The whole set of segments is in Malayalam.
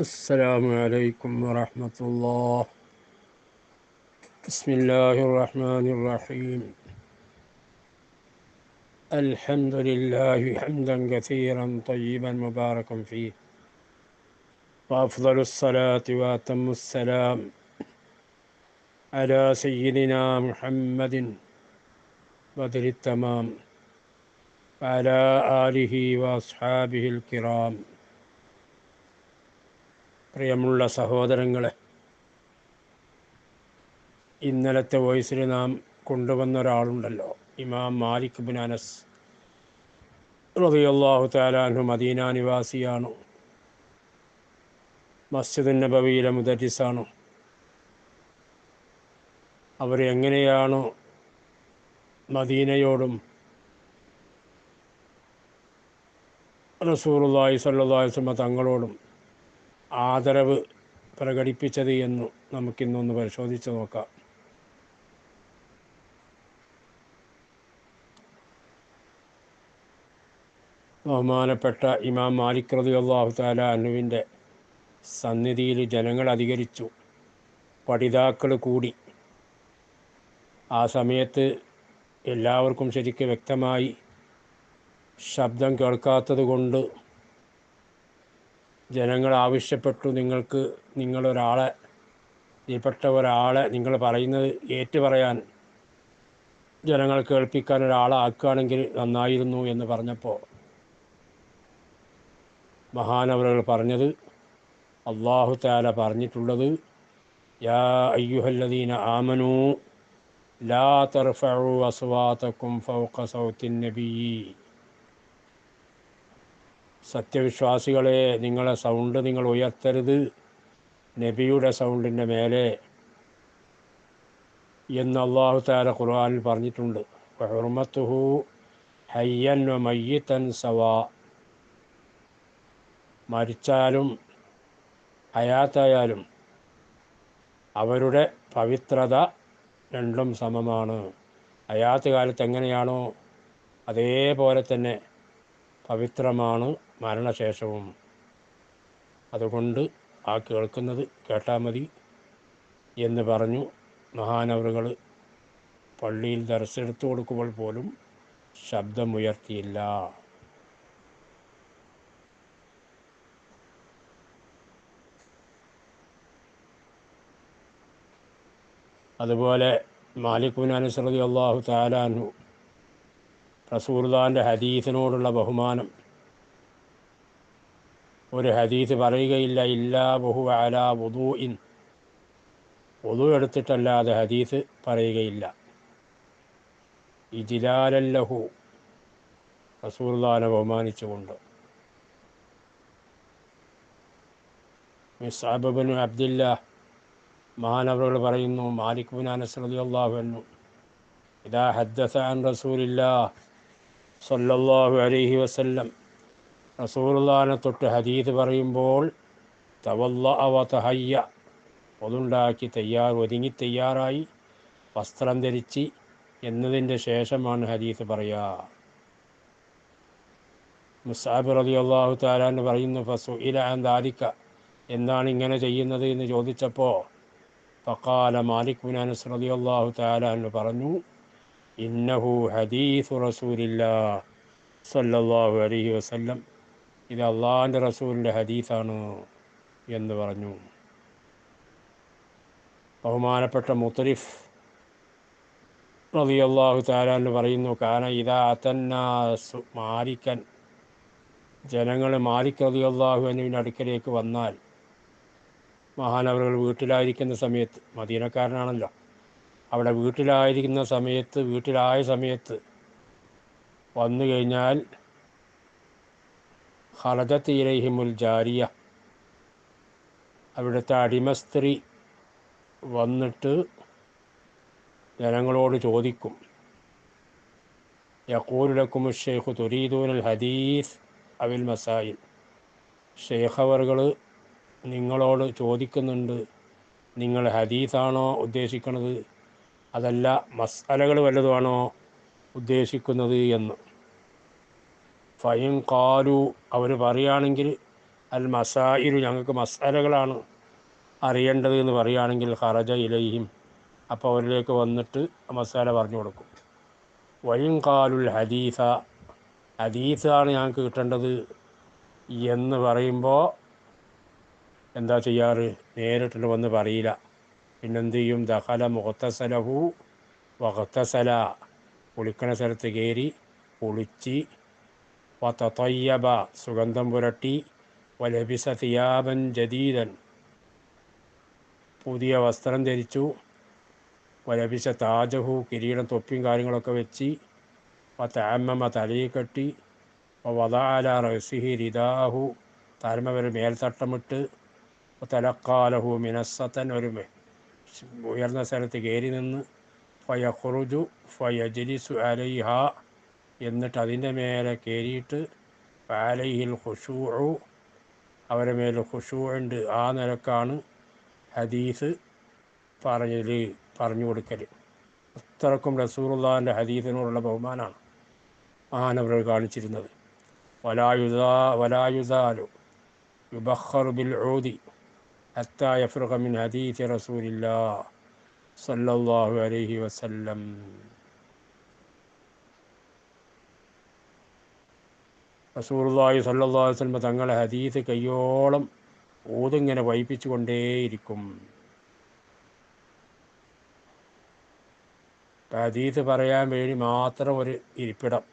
السلام عليكم ورحمة الله. بسم الله الرحمن الرحيم. الحمد لله حمدا كثيرا طيبا مباركا فيه، وأفضل الصلاة وأتم السلام على سيدنا محمد بدر التمام وعلى آله وأصحابه الكرام. പ്രിയമുള്ള സഹോദരങ്ങളെ, ഇന്നലത്തെ വോയിസിൽ നാം കൊണ്ടുവന്ന ഒരാളുണ്ടല്ലോ, ഇമാം മാലിക് ബിൻ അനസ് റളിയല്ലാഹു തആല അൻഹു. മദീന നിവാസിയാണ്, മസ്ജിദുൻ നബവിയിലെ മുദരിസാണ്. അവർ എങ്ങനെയാണ് മദീനയോടും റസൂലുള്ളാഹി സ്വല്ലല്ലാഹു അലൈഹി വസല്ലം തങ്ങളോടും ആദരവ് പ്രകടിപ്പിച്ചത് എന്ന് നമുക്കിന്നൊന്ന് പരിശോധിച്ച് നോക്കാം. ബഹുമാനപ്പെട്ട ഇമാം മാലിക് റളിയല്ലാഹു തആല അൻഹുവിൻ്റെ സന്നിധിയിൽ ജനങ്ങൾ അധികരിച്ചു, പഠിതാക്കൾ കൂടി. ആ സമയത്ത് എല്ലാവർക്കും ശരിക്ക് വ്യക്തമായി ശബ്ദം കേൾക്കാത്തത് കൊണ്ട് ജനങ്ങൾ ആവശ്യപ്പെട്ടു, നിങ്ങളൊരാളെ, ഇതിൽപ്പെട്ട ഒരാളെ നിങ്ങൾ പറയുന്നത് ഏറ്റു പറയാൻ, ജനങ്ങൾ കേൾപ്പിക്കാൻ ഒരാളെ ആക്കുകയാണെങ്കിൽ നന്നായിരുന്നു എന്ന് പറഞ്ഞപ്പോൾ മഹാനവറുകൾ പറഞ്ഞത്, അല്ലാഹു തആല പറഞ്ഞിട്ടുള്ളത്, യാ അയ്യുഹല്ലദീന ആമനൂ ലാ തർഫഉ അസ്വാതകും ഫൗഖ സൗത്തിൻ നബിയ്യി. സത്യവിശ്വാസികളെ, നിങ്ങളെ സൗണ്ട് നിങ്ങൾ ഉയർത്തരുത് നബിയുടെ സൗണ്ടിൻ്റെ മേലെ എന്ന് അല്ലാഹു തആല ഖുർആനിൽ പറഞ്ഞിട്ടുണ്ട്. വഹുർമത്തുഹു ഹയ്യൻ വ മയ്യിതൻ സവാ. മരിച്ചാലും ഹയാത്തായാലും അവരുടെ പവിത്രത രണ്ടും സമമാണ്. ഹയാത്ത് കാലത്ത് എങ്ങനെയാണോ അതേപോലെ തന്നെ പവിത്രമാണ് മരണശേഷവും. അതുകൊണ്ട് ആ കേൾക്കുന്നത് കേട്ടാൽ മതി എന്ന് പറഞ്ഞു. മഹാനവറുകൾ പള്ളിയിൽ ദർസെടുത്തു കൊടുക്കുമ്പോൾ പോലും ശബ്ദമുയർത്തിയില്ല. അതുപോലെ മാലിക് ബിൻ അനസ് റളിയല്ലാഹു തആല അൻഹു, റസൂലുള്ളാഹിൻ്റെ ഹദീസിനോടുള്ള ബഹുമാനം, ഒരു ഹദീസ് പറയുകയില്ല ഇല്ലാ വഹുവ അലാ വുദൂഇൻ, വുദൂ എടുത്തിട്ടല്ലാതെ ഹദീസ് പറയുകയില്ല. ഇജ്ലാലൻ ലഹു, റസൂലുള്ളാഹിനെ ബഹുമാനിച്ചുകൊണ്ട്. മുസ്അബ് ബിൻ അബ്ദില്ലാഹ് മഹാനവറുകൾ പറയുന്നു, മാലിക് ബിൻ അനസ് റളിയല്ലാഹു അൻഹു ഇദാ ഹദ്ദസ അൻ റസൂലില്ലാഹ് സ്വല്ലല്ലാഹു അലൈഹി വസല്ലം, റസൂലുള്ളാഹിനെ തൊട്ട് ഹദീസ് പറയുമ്പോൾ തവല്ലഅ വതഹയ്യ, ഒതുണ്ടാക്കി ഒരുങ്ങി തയ്യാറായി വസ്ത്രം ധരിച്ച് എന്നതിൻ്റെ ശേഷമാണ് ഹദീസ് പറയുക. മുസ്അബ് റളിയല്ലാഹു തആല അൻഹു പറയുന്നു, ഫസുഇല അൻ ദാലിക, എന്താണ് ഇങ്ങനെ ചെയ്യുന്നത് എന്ന് ചോദിച്ചപ്പോൾ ഫഖാല മാലിക് ബിൻ അനസ് റളിയല്ലാഹു തആല അൻഹു പറഞ്ഞു, ഇന്നഹു ഹദീസു റസൂലില്ലാഹ് സ്വല്ലല്ലാഹു അലൈഹി വസല്ലം, ഇത് അള്ളാഹിൻ്റെ റസൂലിൻ്റെ ഹദീസാണ് എന്ന് പറഞ്ഞു. ബഹുമാനപ്പെട്ട മുത്തരിഫ് റളിയല്ലാഹു തആല അൻഹു പറയുന്നു, കാന ഇദാ അതന്നാസു മാലിക്കൻ, ജനങ്ങൾ മാലിക് റളിയല്ലാഹു അൻഹുവിൻ്റെ അടുക്കലേക്ക് വന്നാൽ, മഹാനവറുകൾ വീട്ടിലായിരിക്കുന്ന സമയത്ത്, മദീനക്കാരനാണല്ലോ, അവിടെ വീട്ടിലായ സമയത്ത് വന്നു കഴിഞ്ഞാൽ ഖറജത്ത് ഇലൈഹിമുൽ ജാരിയ, അവിടുത്തെ അടിമസ്ത്രീ വന്നിട്ട് ജനങ്ങളോട് ചോദിക്കും, യഖൂലു ലക്കുമു ശൈഖു തുരീദൂനൽ ഹദീസ് അവിൽ മസായിൽ, ഷെയ്ഖ് അവറുകൾ നിങ്ങളോട് ചോദിക്കുന്നുണ്ട്, നിങ്ങൾ ഹദീസാണോ ഉദ്ദേശിക്കുന്നത് അതല്ല മസ്അലകൾ വല്ലതുമാണോ ഉദ്ദേശിക്കുന്നത് എന്ന്. ഫൈൻ ഖാലു, അവർ പറയുകയാണെങ്കിൽ അൽ മസായിലു ഞങ്ങൾക്ക് മസാലകളാണ് അറിയേണ്ടത് എന്ന് പറയുകയാണെങ്കിൽ ഖറജ ഇലൈഹിം, അപ്പോൾ അവരിലേക്ക് വന്നിട്ട് മസാല പറഞ്ഞു കൊടുക്കും. വൈൻ ഖാലുൽ ഹദീസ, ഹദീസാണ് ഞങ്ങൾക്ക് കിട്ടേണ്ടത് എന്ന് പറയുമ്പോൾ എന്താ ചെയ്യാറ്? നേരിട്ട് വന്ന് പറയില്ല. പിന്നെന്ത് ചെയ്യും? ദഖല മുഖത്തസലഹു വഖത്തസല, കുളിക്കണ സ്ഥലത്ത് കയറി കുളിച്ച്, വതതയ്യബ സുഗന്ധം പുരട്ടി, വലബിസ തിയാബൻ ജദീദൻ പുതിയ വസ്ത്രം ധരിച്ചു, വലബിസ താജഹു കിരീടം തൊപ്പിയും കാര്യങ്ങളൊക്കെ വെച്ച്, വതഅമ്മമ തലയിൽ കെട്ടി, വദഅ അലാ റഅസിഹി റിദാഹു തലമ ഒരു മേൽത്തട്ടമിട്ട്, തലക്കാലഹു മിനസ്സത്തൻ ഒരു ഉയർന്ന സ്ഥലത്ത് കയറി നിന്ന്, ഫയഖ്റുജു ഫയജ്ലിസു അലൈഹ എന്നിട്ട് അതിൻ്റെ മേലെ കയറിയിട്ട്, അലൈഹിൽ ഖുശൂഉ അവരുടെ മേൽ ഖുശൂഉണ്ട്. ആ നിലക്കാണ് ഹദീസ് പറഞ്ഞു കൊടുക്കൽ. അത്രക്കും റസൂലുള്ളാഹിൻ്റെ ഹദീസിനോടുള്ള ബഹുമാനമാണ് മഹാനവർ കാണിച്ചിരുന്നത്. വലായുസാലു യുബഖറു ബിൽ ഊദി ഹത്താ യഫ്റുഗ മിൻ ഹദീസ് റസൂലില്ലാഹ് സല്ലല്ലാഹു അലൈഹി വസല്ലം. റസൂലുള്ളാഹി സല്ലല്ലാഹു അലൈഹി വസല്ലം തങ്ങളെ ഹദീസ് കയ്യോളം ഊതിങ്ങനെ വഹിപ്പിച്ചു കൊണ്ടേയിരിക്കും. ഹദീസ് പറയാൻ വേണ്ടി മാത്രം ഒരു ഇരിപ്പിടം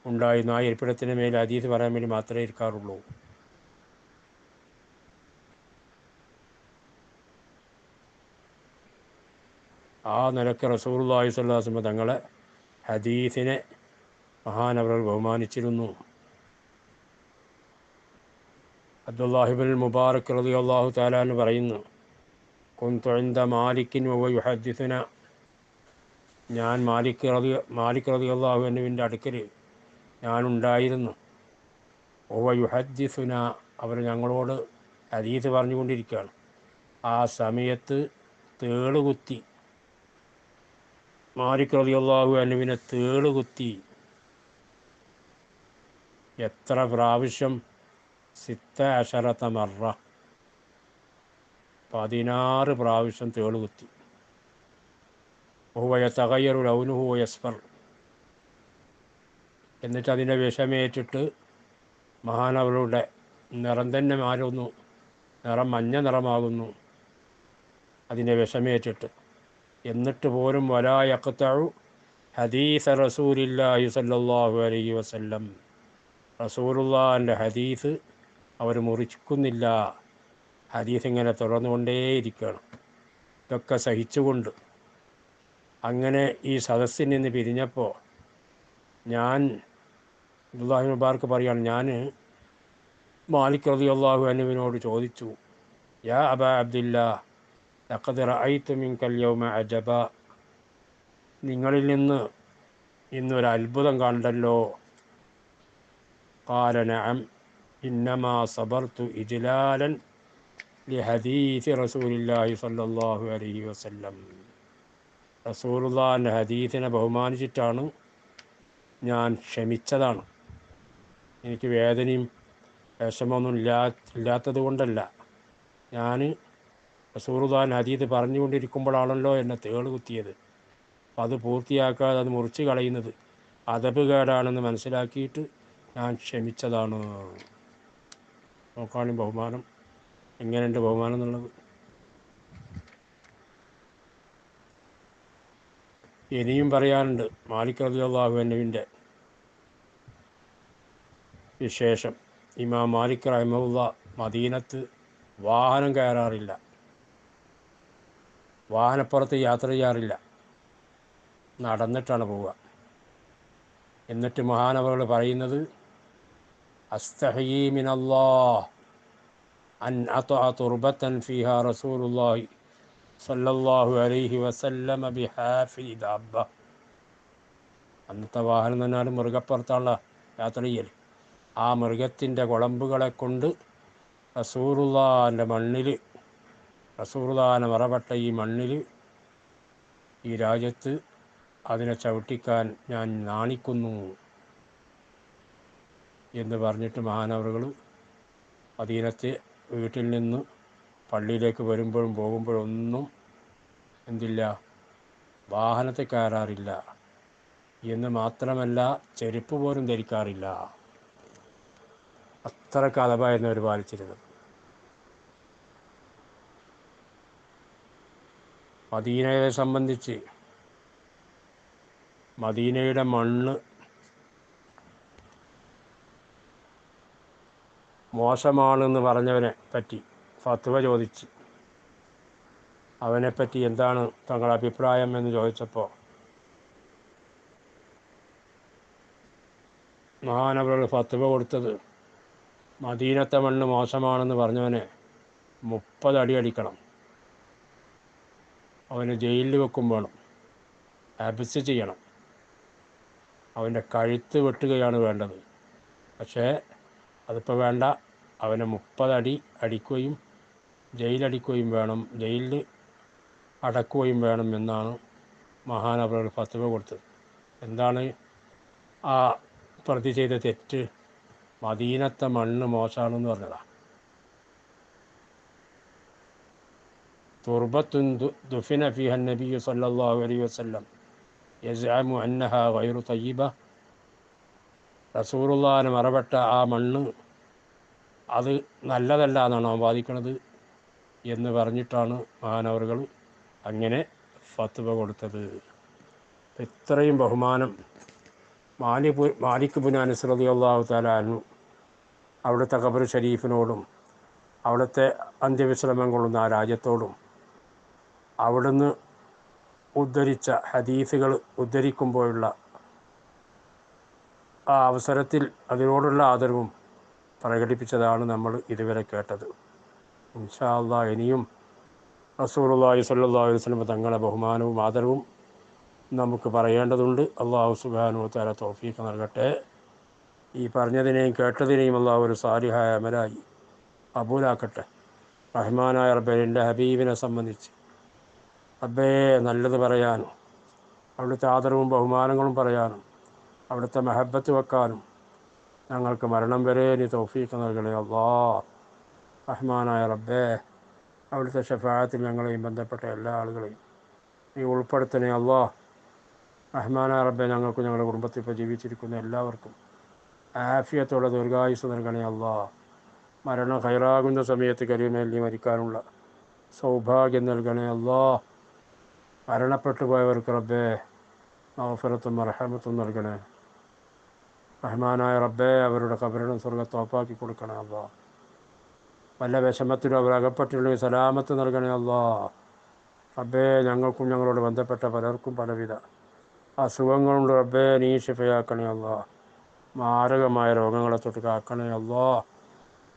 ഉണ്ടായിരുന്നു. ആ ഇരിപ്പിടത്തിന് മേൽ ഹദീസ് പറയാൻ വേണ്ടി മാത്രമേ ഇരിക്കാറുള്ളൂ. ആ നിലക്ക് റസൂലുള്ളാഹി സ്വല്ലല്ലാഹു അലൈഹി വസല്ലം തങ്ങളെ ഹദീസിനെ മഹാനവർ ബഹുമാനിച്ചിരുന്നു. അബ്ദുല്ലാഹിബ്നുൽ മുബാറക് റളിയല്ലാഹു തആല അൻഹു പറയുന്നു, കുന്തു ഇൻദ മാലിക്കിൻ വഹുവ യുഹദ്ദിസുന, ഞാൻ മാലിക് റളിയല്ലാഹു അൻഹുവിൻ്റെ അടുക്കൽ ഞാനുണ്ടായിരുന്നു. വഹുവ യുഹദ്ദിസുന, അവർ ഞങ്ങളോട് ഹദീസ് പറഞ്ഞുകൊണ്ടിരിക്കുകയാണ്. ആ സമയത്ത് തേളുകുത്തി, മാലിക് റളിയല്ലാഹു അൻഹുവിനെ തേളുകുത്തി. എത്ര പ്രാവശ്യം? 16 മറ, 16 പ്രാവശ്യം തേളുകുത്തി. വഹുവ യതഗയ്യറു ലൗനുഹു വയസ്ഫർ, എന്നിട്ട് അതിൻ്റെ വിഷമേറ്റിട്ട് മഹാനവരുടെ നിറം തന്നെ മാറുന്നു, നിറം മഞ്ഞ നിറമാകുന്നു അതിൻ്റെ വിഷമേറ്റിട്ട്. എന്നിട്ട് പോലും വലാ യഖ്തഉ ഹദീസ റസൂലില്ലാഹി സല്ലല്ലാഹു അലൈഹി വസല്ലം, റസൂലുള്ളാഹിൻ്റെ ഹദീസ് അവർ മുറിക്കുന്നില്ല. ഹദീസ് ഇങ്ങനെ തുടർന്നുകൊണ്ടേയിരിക്കുകയാണ്. ഇതൊക്കെ സഹിച്ചുകൊണ്ട് അങ്ങനെ ഈ സദസ്സിൽ നിന്ന് പിരിഞ്ഞപ്പോൾ ഞാൻ, അബ്ദുല്ലാഹി മുബാറക് പറയാണ്, ഞാൻ മാലിക് റളിയല്ലാഹു അൻഹുവിനോട് ചോദിച്ചു, യാ അബാ അബ്ദില്ലാ ലഖദ് റഅയ്തു മിൻകൽ യൗമ അജബ, നിങ്ങളിൽ നിന്ന് ഇന്നൊരു അത്ഭുതം കണ്ടല്ലോ. ഖാല നഅം ഇന്നമാ സബർതു ഇജ്ലാലൻ ലിഹദീസ് റസൂലില്ലാഹി സ്വല്ലല്ലാഹു അലൈഹി വസല്ലം, റസൂലുള്ളാഹിൻ്റെ ഹദീസിനെ ബഹുമാനിച്ചിട്ടാണ് ഞാൻ ക്ഷമിച്ചതാണ്. എനിക്ക് വേദനയും വിഷമമൊന്നും ഇല്ലാത്തത് കൊണ്ടല്ല. ഞാൻ റസൂലുള്ളാഹിൻ്റെ ഹദീസ് പറഞ്ഞുകൊണ്ടിരിക്കുമ്പോഴാണല്ലോ എന്നെ തേള് കുത്തിയത്. അപ്പം അത് പൂർത്തിയാക്കാതെ അത് മുറിച്ച് കളയുന്നത് അദബ് കേടാണെന്ന് മനസ്സിലാക്കിയിട്ട് ഞാൻ ക്ഷമിച്ചതാണ്. നോക്കാനും ബഹുമാനം എങ്ങനെയുണ്ട് ബഹുമാനം എന്നുള്ളത്. ഇനിയും പറയാനുണ്ട് മാലിക് റളിയല്ലാഹു അൻഹുവിൻ്റെ വിശേഷം. ഇമാം മാലിക് റഹിമഹുല്ലാ മദീനത്ത് വാഹനം കയറാറില്ല, വാഹനപ്പുറത്ത് യാത്ര ചെയ്യാറില്ല, നടന്നിട്ടാണ് പോവുക. എന്നിട്ട് മഹാനവറുകൾ പറയുന്നത്, അസ്തഹയി മിനല്ലാഹ് അൻ അത്അ തുർബത്തൻ ഫീഹാ റസൂലുള്ളാഹി സല്ലല്ലാഹു അലൈഹി വസല്ലമ ബിഹാഫിൽ ദാബ്ബ. അന്നത്തെ വാഹനം തന്നാലും മൃഗപ്പുറത്തുള്ള യാത്ര ചെയ്യൽ. ആ മൃഗത്തിൻ്റെ കുളമ്പുകളെ കൊണ്ട് റസൂലുള്ളാഹിൻ്റെ മണ്ണിൽ, റസൂലുള്ളാഹിനെ മറപ്പെട്ട ഈ മണ്ണിൽ, ഈ രാജ്യത്ത് അതിനെ ചവിട്ടിക്കാൻ ഞാൻ നാണിക്കുന്നു എന്ന് പറഞ്ഞിട്ട് മഹാനവറുകൾ മദീനത്ത് വീട്ടിൽ നിന്ന് പള്ളിയിലേക്ക് വരുമ്പോഴും പോകുമ്പോഴും ഒന്നും എന്തില്ല, വാഹനത്തിൽ കയറാറില്ല എന്ന് മാത്രമല്ല ചെരുപ്പ് പോലും ധരിക്കാറില്ല. അത്രയ്ക്ക് അതവായിരുന്നു അവർ പാലിച്ചിരുന്നത്. മദീനയെ സംബന്ധിച്ച് മദീനയുടെ മണ്ണ് മോശമാണെന്ന് പറഞ്ഞവനെ പറ്റി ഫത്വ ചോദിച്ച് അവനെപ്പറ്റി എന്താണ് തങ്ങളുടെ അഭിപ്രായം എന്ന് ചോദിച്ചപ്പോൾ മഹാനവറുകൾ ഫത്വ കൊടുത്തത്, മദീനത്തെ മണ്ണ് മോശമാണെന്ന് പറഞ്ഞവനെ 30 അടി അടിക്കണം, അവന് ജയിലിൽ വെക്കും വേണം, അബിസ് ചെയ്യണം, അവൻ്റെ കഴുത്ത് വെട്ടുകയാണ് വേണ്ടത്. പക്ഷേ അതിപ്പോൾ വേണ്ട, അവനെ 30 അടി അടിക്കുകയും ജയിലടിക്കുകയും വേണം, ജയിലിൽ അടക്കുകയും വേണം എന്നാണ് മഹാനവറുകൾ ഫത്വ കൊടുത്തത്. എന്താണ് ആ പ്രതി ചെയ്ത തെറ്റ്? മദീനത്തെ മണ്ണ് മോശമാണെന്ന് പറഞ്ഞതാണ്. തുർബത്തുൻ ദുഫിന ഫിഹ നബിയ്യു സല്ലല്ലാഹു അലൈഹി വസല്ലം യസ്അമു അന്നഹാ ഗൈറു തയ്യിബ. റസൂലുള്ളാഹിനെ മറപ്പെട്ട ആ മണ്ണ് അത് നല്ലതല്ല എന്നാണ് അവൻ വാദിക്കുന്നത് എന്ന് പറഞ്ഞിട്ടാണ് മഹാനവറുകൾ അങ്ങനെ ഫത്വ കൊടുത്തത്. ഇത്രയും ബഹുമാനം മാലിക് ബിൻ അനസ് റളിയല്ലാഹു തആല അൻഹു അവിടുത്തെ ഖബർ ഷരീഫിനോടും അവിടുത്തെ അന്ത്യവിശ്രമം കൊള്ളുന്ന ആ രാജ്യത്തോടും അവിടുന്ന് ഉദ്ധരിച്ച ഹദീസുകൾ ഉദ്ധരിക്കുമ്പോഴുള്ള ആ അവസരത്തിൽ അതിനോടുള്ള ആദരവും പ്രകടിപ്പിച്ചതാണ് നമ്മൾ ഇതുവരെ കേട്ടത്. ഇൻഷാ അല്ലാഹ് ഇനിയും റസൂലുള്ളാഹി സ്വല്ലല്ലാഹു അലൈഹി വസല്ലം തങ്ങളുടെ ബഹുമാനവും ആദരവും നമുക്ക് പറയേണ്ടതുണ്ട്. അല്ലാഹു സുബ്ഹാനഹു വ തആല തൗഫീഖ് നൽകട്ടെ. ഈ പറഞ്ഞതിനെയും കേട്ടതിനെയും അല്ലാഹു ഒരു സാലിഹായ അമലായി കബൂലാക്കട്ടെ. റഹ്മാനായ റബ്ബേ, എൻ്റെ ഹബീബിനെ സംബന്ധിച്ച് റബ്ബേ നല്ലത് പറയാനും അവിടുത്തെ ആദരവും ബഹുമാനങ്ങളും പറയാനും അവിടുത്തെ മഹബത്ത് വെക്കാനും ഞങ്ങൾക്ക് മരണം വരെ നീ തൗഫീഖ് നൽകണേ അല്ലാഹ്. റഹ്മാനായ റബ്ബേ, അവിടുത്തെ ശഫാഅത്തിൽ ഞങ്ങളെയും ബന്ധപ്പെട്ട എല്ലാ ആളുകളെയും നീ ഉൾപ്പെടുത്തണേ അല്ലാഹ്. റഹ്മാനായ റബ്ബേ, ഞങ്ങൾക്കും ഞങ്ങളുടെ കുടുംബത്തിൽ ഇപ്പോൾ ജീവിച്ചിരിക്കുന്ന എല്ലാവർക്കും ആഫിയത്തോടെ ദീർഘായുസ്സ് നൽകണേ അല്ലാഹ്. മരണം ഖൈറാകുന്ന സമയത്ത് കരീമേൽ നീ മരിക്കാനുള്ള സൗഭാഗ്യം നൽകണേ അല്ലാഹ്. മരണപ്പെട്ടു പോയവർക്ക് റബ്ബേ മഗ്ഫിറത്തും മർഹമത്തും നൽകണേ. റഹ്മാനായ റബ്ബേ, അവരുടെ ഖബറിനെ സ്വർഗ്ഗത്തോപ്പാക്കി കൊടുക്കണേ അല്ലാഹ്. വല്ല വിഷമത്തിലും അവർ അകപ്പെട്ടിട്ടുണ്ടെങ്കിൽ സലാമത്ത് നൽകണേ അല്ലാഹ്. റബ്ബേ, ഞങ്ങൾക്കും ഞങ്ങളോട് ബന്ധപ്പെട്ട പലർക്കും പലവിധ അസുഖങ്ങളുണ്ട് റബ്ബേ, നീ ശിഫയാക്കണേ അല്ലാഹ്. മാരകമായ രോഗങ്ങളെ തൊട്ട് കാക്കണേ അല്ലാഹ്.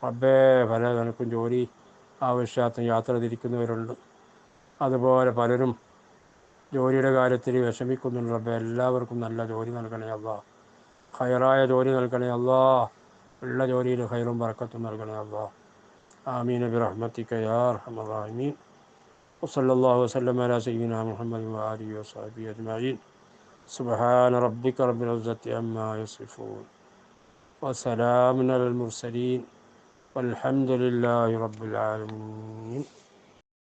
റബ്ബേ, പല നിനക്കും ജോലി ആവശ്യാർത്ഥം യാത്ര തിരിക്കുന്നവരുണ്ട്, അതുപോലെ പലരും ജോലിയുടെ കാര്യത്തിൽ വിഷമിക്കുന്നുണ്ട് റബ്ബേ. എല്ലാവർക്കും നല്ല ജോലി നൽകണേ അല്ലാഹ്. ഖൈറായ ജോലി നൽകണേ അല്ലാഹ്. ഉള്ള ജോലിയിൽ ഖൈറും ബറക്കത്തും നൽകണേ അല്ലാഹ്. ആമീൻ ബിറഹ്മതിക യാ അർഹമർ റഹീമീൻ. വസല്ലല്ലാഹു വസല്ലമ അലാ സയ്യിദിനാ മുഹമ്മദ് വആലിഹി വസഹ്ബിഹി അജ്മഈൻ. സുബ്ഹാന റബ്ബിക റബ്ബിൽ ഇസ്സത്തി അമ്മാ യസിഫൂൻ വസലാമുൻ അലൽ മുർസലീൻ വൽഹംദുലില്ലാഹി റബ്ബിൽ ആലമീൻ.